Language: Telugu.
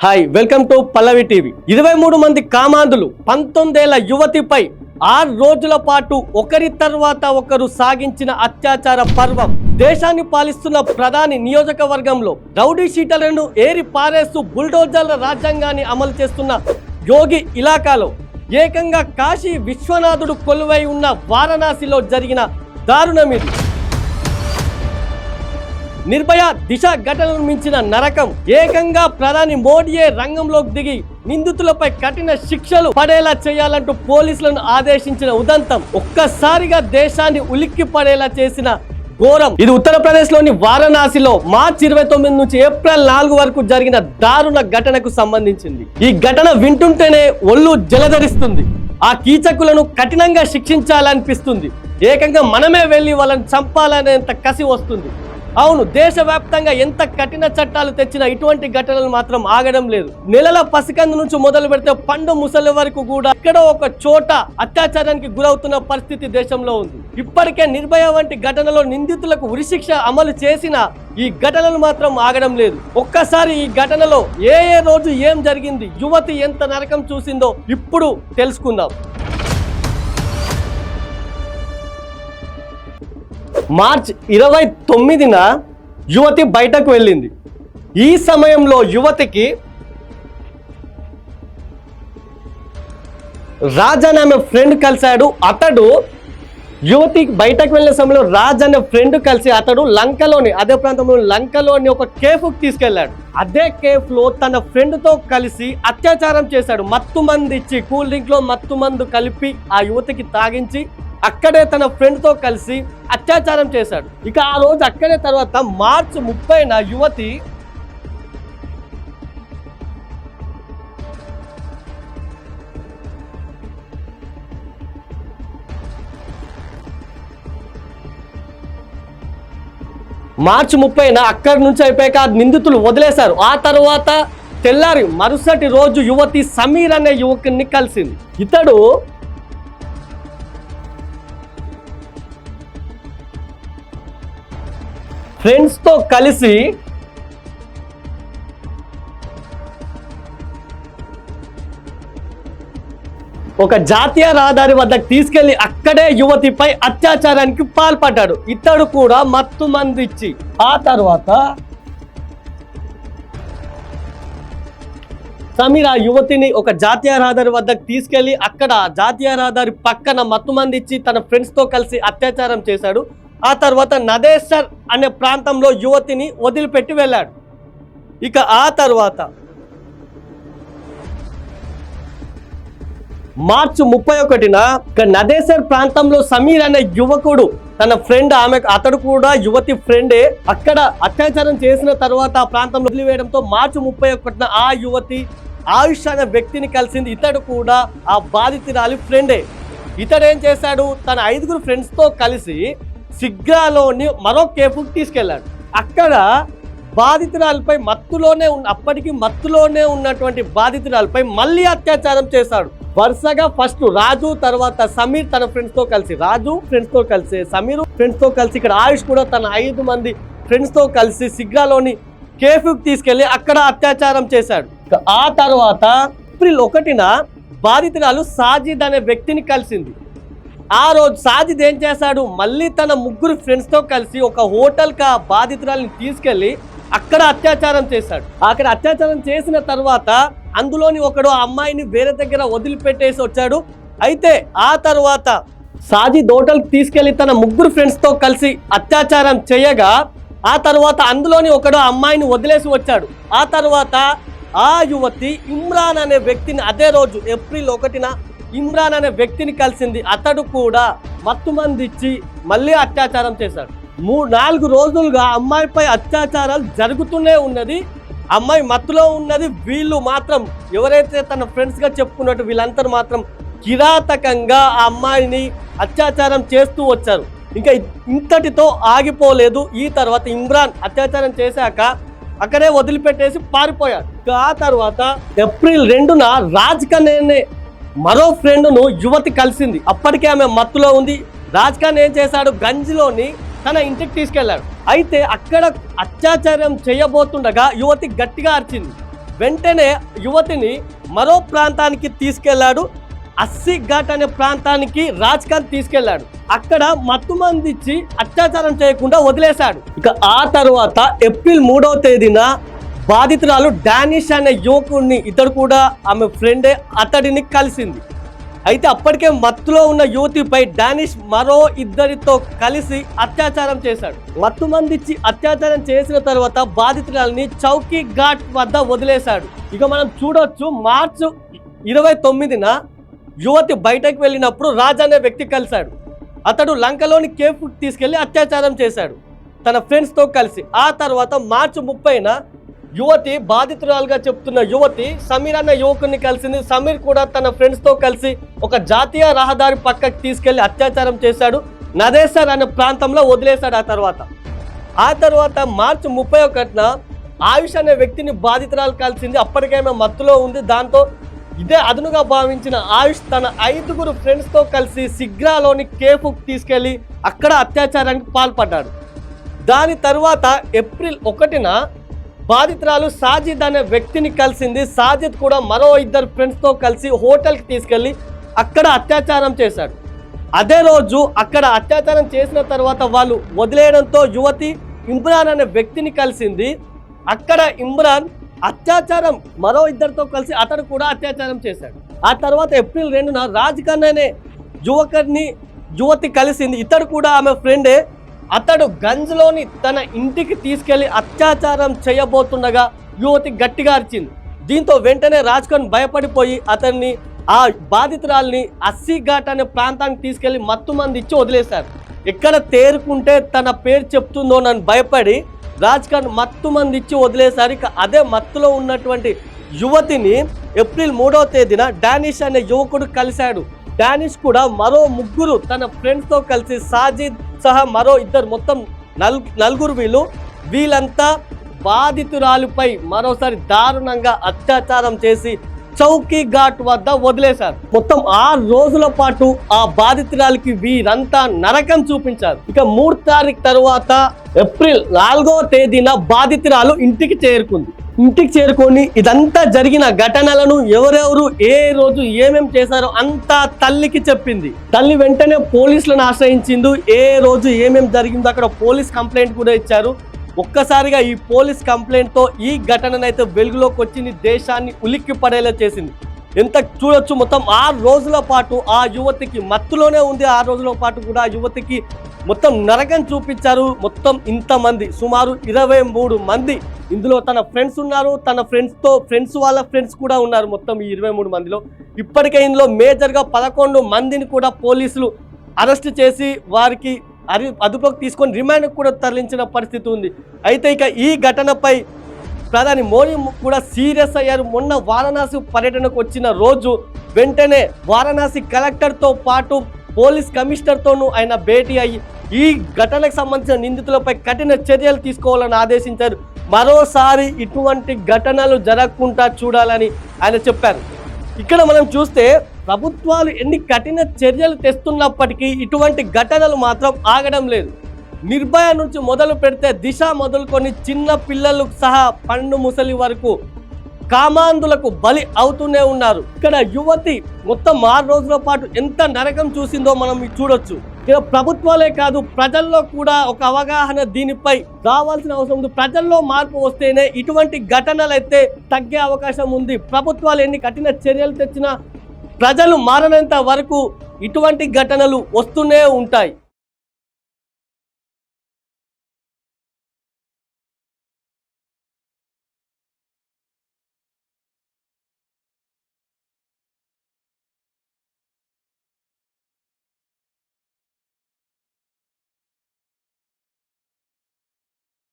Hi welcome to Pallavi TV. 23 మంది కామాంధులు 19 ఏళ్ల యువతిపై 6 రోజుల పాటు ఒకరి తర్వాత ఒకరు సాగించిన అత్యాచార పర్వం. దేశాన్ని పాలిస్తున్న ప్రధాని నియోజకవర్గంలో రౌడీ షీటర్లను ఏరి పారేస్తూ బుల్డోజర్ల రాజ్యాంగాన్ని అమలు చేస్తున్న యోగి ఇలాకాలో ఏకంగా కాశీ విశ్వనాథుడు కొలువై ఉన్న వారణాసిలో జరిగిన దారుణమిది. నిర్భయ దిశ ఘటనను మించిన నరకం. ఏకంగా ప్రధాని మోడీయే రంగంలోకి దిగి నిందితులపై కఠిన శిక్షలు పడేలా చేయాలంటూ పోలీసులను ఆదేశించిన ఉదంతం ఒక్కసారిగా దేశాన్ని ఉలిక్కి పడేలా చేసిన ఘోరం. ఇది ఉత్తరప్రదేశ్ లోని వారణాసిలో మార్చి 29 నుంచి ఏప్రిల్ 4 వరకు జరిగిన దారుణ ఘటనకు సంబంధించింది. ఈ ఘటన వింటుంటేనే ఒళ్ళు జలధరిస్తుంది. ఆ కీచకులను కఠినంగా శిక్షించాలనిపిస్తుంది. ఏకంగా మనమే వెళ్ళి వాళ్ళని చంపాలనేంత కసి వస్తుంది. అవును, దేశవ్యాప్తంగా ఎంత కఠిన చట్టాలు తెచ్చినా ఇటువంటి ఘటనలు మాత్రం ఆగడం లేదు. నెలల పసికందు నుంచి మొదలు పెడితే పండు ముసలి వరకు కూడా ఇక్కడ ఒక చోట అత్యాచారానికి గురవుతున్న పరిస్థితి దేశంలో ఉంది. ఇప్పటికే నిర్భయ వంటి ఘటనలో నిందితులకు ఉరిశిక్ష అమలు చేసిన ఈ ఘటనలు మాత్రం ఆగడం లేదు. ఒక్కసారి ఈ ఘటనలో ఏ రోజు ఏం జరిగింది, యువతి ఎంత నరకం చూసిందో ఇప్పుడు తెలుసుకుందాం. మార్చ్ 29న యువతి బయటకు వెళ్ళింది. ఈ సమయంలో యువతికి రాజ్ అనే ఆమె ఫ్రెండ్ కలిశాడు. అతడు యువతికి బయటకు వెళ్ళిన సమయంలో రాజ్ అనే ఫ్రెండ్ కలిసి అతడు లంకలోని అదే ప్రాంతంలో లంకలోని ఒక కేఫ్కి తీసుకెళ్లాడు. అదే కేఫ్ లో తన ఫ్రెండ్ తో కలిసి అత్యాచారం చేశాడు. మత్తు మందు ఇచ్చి కూల్ డ్రింక్ లో మత్తు మందు కలిపి ఆ యువతికి తాగించి అక్కడే తన ఫ్రెండ్ తో కలిసి అత్యాచారం చేశాడు. ఇక ఆ రోజు అక్కడే తర్వాత మార్చి 30న యువతి అక్కడి నుంచి అయిపోయాక నిందితులు వదిలేశారు. ఆ తర్వాత తెల్లారి మరుసటి రోజు యువతి సమీర్ అనే యువకుని కలిసింది. ఇతడు ఫ్రెండ్స్ తో కలిసి ఒక జాతీయ రహదారి వద్దకు తీసుకెళ్లి అక్కడే యువతిపై అత్యాచారానికి పాల్పడ్డాడు. ఇతడు కూడా మత్తు మందు ఇచ్చి ఆ తర్వాత సమీర్ ఆ యువతిని ఒక జాతీయ రహదారి వద్దకు తీసుకెళ్లి అక్కడ జాతీయ రహదారి పక్కన మత్తు మందు ఇచ్చి తన ఫ్రెండ్స్ తో కలిసి అత్యాచారం చేశాడు. ఆ తర్వాత నదేసర్ అనే ప్రాంతంలో యువతిని వదిలిపెట్టి వెళ్ళాడు. ఇక ఆ తర్వాత మార్చి 31న నదేసర్ ప్రాంతంలో సమీర్ అనే యువకుడు తన ఫ్రెండ్ అతడు కూడా యువతి ఫ్రెండే అక్కడ అత్యాచారం చేసిన తర్వాత ఆ ప్రాంతంలో వదిలివేయడంతో మార్చి 31న ఆ యువతి ఆయుష్ అనే వ్యక్తిని కలిసింది. ఇతడు కూడా ఆ బాధితురాలి ఫ్రెండే. ఇతడు ఏం చేశాడు, తన 5 ఫ్రెండ్స్ తో కలిసి సిగ్గాలోని మరో కేఫ్కి తీసుకెళ్లాడు. అక్కడ బాధితురాలపై అప్పటికి మత్తులోనే ఉన్నటువంటి బాధితురాలపై మళ్ళీ అత్యాచారం చేశాడు. వరుసగా ఫస్ట్ రాజు, తర్వాత సమీర్ తన ఫ్రెండ్స్ తో కలిసి, రాజు ఫ్రెండ్స్ తో కలిసి, సమీర్ ఫ్రెండ్స్ తో కలిసి, ఇక్కడ ఆయుష్ కూడా తన 5 మంది ఫ్రెండ్స్ తో కలిసి సిగ్గాలోని కేఫ్కి తీసుకెళ్లి అక్కడ అత్యాచారం చేశాడు. ఆ తర్వాత ఏప్రిల్ 1న బాధితురాలు సాజిద్ అనే వ్యక్తిని కలిసింది. ఆ రోజు సాజిద్ ఏం చేశాడు, మళ్ళీ తన 3 ఫ్రెండ్స్ తో కలిసి ఒక హోటల్కి ఆ బాధితురాలిని తీసుకెళ్లి అక్కడ అత్యాచారం చేశాడు. అక్కడ అత్యాచారం చేసిన తర్వాత అందులోని ఒకడు ఆ అమ్మాయిని వేరే దగ్గర వదిలిపెట్టేసి వచ్చాడు. అయితే ఆ తర్వాత సాజిద్ హోటల్కి తీసుకెళ్లి తన 3 ఫ్రెండ్స్ తో కలిసి అత్యాచారం చేయగా ఆ తర్వాత అందులోని ఒకడు ఆ అమ్మాయిని వదిలేసి వచ్చాడు. ఆ తర్వాత ఆ యువతి ఇమ్రాన్ అనే వ్యక్తిని అదే రోజు ఏప్రిల్ 1న ఇమ్రాన్ అనే వ్యక్తిని కలిసింది. అతడు కూడా మత్తు మందు ఇచ్చి మళ్ళీ అత్యాచారం చేశాడు. 3-4 రోజులుగా అమ్మాయిపై అత్యాచారాలు జరుగుతూనే ఉన్నది. అమ్మాయి మత్తులో ఉన్నది. వీళ్ళు మాత్రం ఎవరైతే తన ఫ్రెండ్స్ గా చెప్పుకున్నట్టు వీళ్ళంతా మాత్రం కిరాతకంగా ఆ అమ్మాయిని అత్యాచారం చేస్తూ వచ్చారు. ఇంకా ఇంతటితో ఆగిపోలేదు. ఈ తర్వాత ఇమ్రాన్ అత్యాచారం చేశాక అక్కడే వదిలిపెట్టేసి పారిపోయాడు. ఆ తర్వాత ఏప్రిల్ 2న రాజ్ అనే మరో ఫ్రెండ్ను యువతి కలిసింది. అప్పటికే ఆమె మత్తులో ఉంది. రాజ్ ఖాన్ ఏం చేశాడు, గంజిలోని తన ఇంటికి తీసుకెళ్లాడు. అయితే అక్కడ అత్యాచారం చేయబోతుండగా యువతి గట్టిగా అరిచింది. వెంటనే యువతిని మరో ప్రాంతానికి తీసుకెళ్లాడు. 80 ఘాట్ అనే ప్రాంతానికి రాజ్కాంత్ తీసుకెళ్లాడు. అక్కడ మత్తుమందిచ్చి అత్యాచారం చేయకుండా వదిలేశాడు. ఇక ఆ తర్వాత ఏప్రిల్ 3వ తేదీన బాధితురాలు డానిష్ అనే యువకుడిని, ఇతడు కూడా ఆమె ఫ్రెండే, అతడిని కలిసింది. అయితే అప్పటికే మత్తులో ఉన్న యువతిపై డానిష్ మరో ఇద్దరితో కలిసి అత్యాచారం చేశాడు. మత్తు మందిచ్చి అత్యాచారం చేసిన తర్వాత బాధితురాలని చౌకీ ఘాట్ వద్ద వదిలేశాడు. ఇక మనం చూడొచ్చు, మార్చి 29న యువతి బయటకు వెళ్ళినప్పుడు రాజ్ అనే వ్యక్తి కలిశాడు. అతడు లంకలోని కేఫ్ తీసుకెళ్లి అత్యాచారం చేశాడు తన ఫ్రెండ్స్తో కలిసి. ఆ తర్వాత మార్చి 30న యువతి, బాధితురాలుగా చెప్తున్న యువతి సమీర్ అనే యువకుడిని కలిసింది. సమీర్ కూడా తన ఫ్రెండ్స్తో కలిసి ఒక జాతీయ రహదారి పక్కకి తీసుకెళ్లి అత్యాచారం చేశాడు. నదేసర్ అనే ప్రాంతంలో వదిలేశాడు. ఆ తర్వాత మార్చి 31న ఆయుష్ అనే వ్యక్తిని బాధితురాలు కలిసింది. అప్పటికేమో మత్తులో ఉంది. దాంతో ఇదే అదునుగా భావించిన ఆయుష్ తన 5గురు ఫ్రెండ్స్తో కలిసి సిగ్రాలోని కేఫ్ తీసుకెళ్లి అక్కడ అత్యాచారానికి పాల్పడ్డాడు. దాని తర్వాత ఏప్రిల్ 1న బాధితురాలు సాజిద్ అనే వ్యక్తిని కలిసింది. సాజిద్ కూడా మరో 2 ఫ్రెండ్స్తో కలిసి హోటల్కి తీసుకెళ్లి అక్కడ అత్యాచారం చేశాడు. అదే రోజు అక్కడ అత్యాచారం చేసిన తర్వాత వాళ్ళు వదిలేయడంతో యువతి ఇమ్రాన్ అనే వ్యక్తిని కలిసింది. అక్కడ ఇమ్రాన్ అత్యాచారం మరో 2తో కలిసి అతడు కూడా అత్యాచారం చేశాడు. ఆ తర్వాత ఏప్రిల్ 2న రాజ్ఖాన్ అనే యువతి కలిసింది. ఇతడు కూడా ఆమె ఫ్రెండే. అతడు గంజ్లోని తన ఇంటికి తీసుకెళ్లి అత్యాచారం చేయబోతుండగా యువతి గట్టిగా అరిచింది. దీంతో వెంటనే రాజ్ఖాన్ భయపడిపోయి అతన్ని, ఆ బాధితురాల్ని 80 ఘాట్ అనే ప్రాంతానికి తీసుకెళ్లి మత్తు మంది ఇచ్చి వదిలేశారు. ఎక్కడ తేరుకుంటే తన పేరు చెప్తుందో నన్ను భయపడి రాజ్ఖాన్ మత్తు మంది ఇచ్చి వదిలేశారు. ఇక అదే మత్తులో ఉన్నటువంటి యువతిని ఏప్రిల్ 3వ తేదీన డానిష్ అనే యువకుడు కలిశాడు. డానిష్ కూడా మరో 3 తన ఫ్రెండ్స్తో కలిసి సాజిద్ సహా మరో 2, మొత్తం 4 వీళ్ళంతా బాధితురాలిపై మరోసారి దారుణంగా అత్యాచారం చేసి చౌకీ ఘాట్ వద్ద వదిలేశారు. మొత్తం 6 రోజుల పాటు ఆ బాధితురాలికి వీరంతా నరకం చూపించారు. ఇక 3 తారీఖు తర్వాత ఏప్రిల్ 4వ తేదీన బాధితురాలు ఇంటికి చేరుకొని ఇదంతా జరిగిన ఘటనలను ఎవరెవరు ఏ రోజు ఏమేం చేశారో అంతా తల్లికి చెప్పింది. తల్లి వెంటనే పోలీసులను ఆశ్రయించింది. ఏ రోజు ఏమేం జరిగిందో అక్కడ పోలీస్ కంప్లైంట్ కూడా ఇచ్చారు. ఒక్కసారిగా ఈ పోలీస్ కంప్లైంట్తో ఈ ఘటననైతే వెలుగులోకి వచ్చింది, దేశాన్ని ఉలిక్కి పడేలా చేసింది. ఎంత చూడొచ్చు, మొత్తం 6 రోజుల పాటు ఆ యువతికి మత్తులోనే ఉంది. 6 రోజుల పాటు కూడా ఆ యువతికి మొత్తం నరకం చూపించారు. మొత్తం ఇంతమంది, సుమారు 23 మంది, ఇందులో తన ఫ్రెండ్స్ ఉన్నారు, తన ఫ్రెండ్స్ వాళ్ళ ఫ్రెండ్స్ కూడా ఉన్నారు. మొత్తం ఈ 23 మందిలో ఇప్పటికే ఇందులో మేజర్గా 11 మందిని కూడా పోలీసులు అరెస్ట్ చేసి వారికి అదుపులోకి తీసుకొని రిమాండ్ కూడా తరలించిన పరిస్థితి ఉంది. అయితే ఇక ఈ ఘటనపై ప్రధాని మోడీ కూడా సీరియస్ అయ్యారు. మొన్న వారణాసి పర్యటనకు వచ్చిన రోజు వెంటనే వారణాసి కలెక్టర్తో పాటు పోలీస్ కమిషనర్తోనూ ఆయన భేటీ అయ్యి ఈ ఘటనకు సంబంధించిన నిందితులపై కఠిన చర్యలు తీసుకోవాలని ఆదేశించారు. మరోసారి ఇటువంటి ఘటనలు జరగకుండా చూడాలని ఆయన చెప్పారు. ఇక్కడ మనం చూస్తే ప్రభుత్వాలు ఎన్ని కఠిన చర్యలు తెస్తున్నప్పటికీ ఇటువంటి ఘటనలు మాత్రం ఆగడం లేదు. నిర్భయ నుంచి మొదలు పెడితే దిశ మొదలుకొని చిన్న పిల్లలు సహా పండు ముసలి వరకు కామాంధులకు బలి అవుతూనే ఉన్నారు. ఇక్కడ యువతి మొత్తం 6 రోజుల పాటు ఎంత నరకం చూసిందో మనం చూడొచ్చు. ఇక ప్రభుత్వాలే కాదు, ప్రజల్లో కూడా ఒక అవగాహన దీనిపై రావాల్సిన అవసరం ఉంది. ప్రజల్లో మార్పు వస్తేనే ఇటువంటి ఘటనలు అయితే తగ్గే అవకాశం ఉంది. ప్రభుత్వాలు ఎన్ని కఠిన చర్యలు తెచ్చినా ప్రజలు మారనంత వరకు ఇటువంటి ఘటనలు వస్తూనే ఉంటాయి.